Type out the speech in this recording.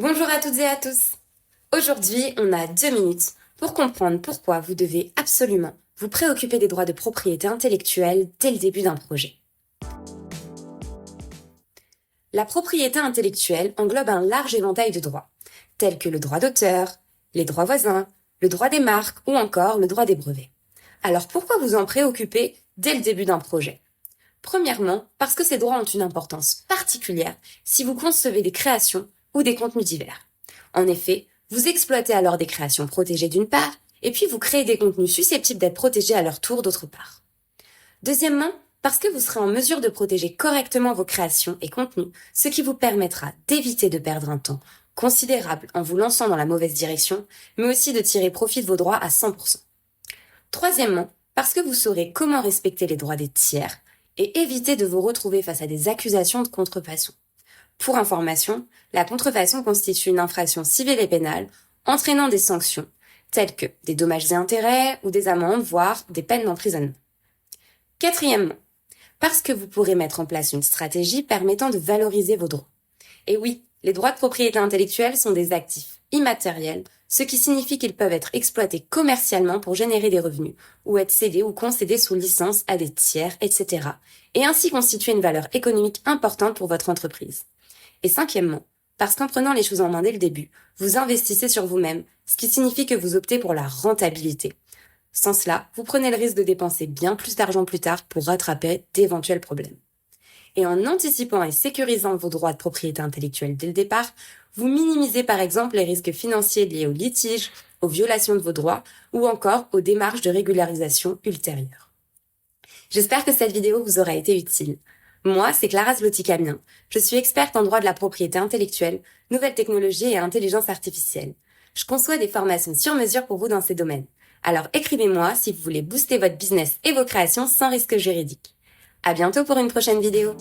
Bonjour à toutes et à tous. Aujourd'hui, on a 2 minutes pour comprendre pourquoi vous devez absolument vous préoccuper des droits de propriété intellectuelle dès le début d'un projet. La propriété intellectuelle englobe un large éventail de droits, tels que le droit d'auteur, les droits voisins, le droit des marques ou encore le droit des brevets. Alors pourquoi vous en préoccuper dès le début d'un projet ? Premièrement, parce que ces droits ont une importance particulière si vous concevez des créations ou des contenus divers. En effet, vous exploitez alors des créations protégées d'une part, et puis vous créez des contenus susceptibles d'être protégés à leur tour d'autre part. Deuxièmement, parce que vous serez en mesure de protéger correctement vos créations et contenus, ce qui vous permettra d'éviter de perdre un temps considérable en vous lançant dans la mauvaise direction, mais aussi de tirer profit de vos droits à 100%. Troisièmement, parce que vous saurez comment respecter les droits des tiers et éviter de vous retrouver face à des accusations de contrefaçon. Pour information, la contrefaçon constitue une infraction civile et pénale, entraînant des sanctions, telles que des dommages et intérêts ou des amendes, voire des peines d'emprisonnement. Quatrièmement, parce que vous pourrez mettre en place une stratégie permettant de valoriser vos droits. Et oui, les droits de propriété intellectuelle sont des actifs immatériels, ce qui signifie qu'ils peuvent être exploités commercialement pour générer des revenus, ou être cédés ou concédés sous licence à des tiers, etc., et ainsi constituer une valeur économique importante pour votre entreprise. Et cinquièmement, parce qu'en prenant les choses en main dès le début, vous investissez sur vous-même, ce qui signifie que vous optez pour la rentabilité. Sans cela, vous prenez le risque de dépenser bien plus d'argent plus tard pour rattraper d'éventuels problèmes. Et en anticipant et sécurisant vos droits de propriété intellectuelle dès le départ, vous minimisez par exemple les risques financiers liés aux litiges, aux violations de vos droits ou encore aux démarches de régularisation ultérieures. J'espère que cette vidéo vous aura été utile. Moi, c'est Clara Zloty-Camien. Je suis experte en droit de la propriété intellectuelle, nouvelles technologies et intelligence artificielle. Je conçois des formations sur mesure pour vous dans ces domaines. Alors écrivez-moi si vous voulez booster votre business et vos créations sans risque juridique. À bientôt pour une prochaine vidéo.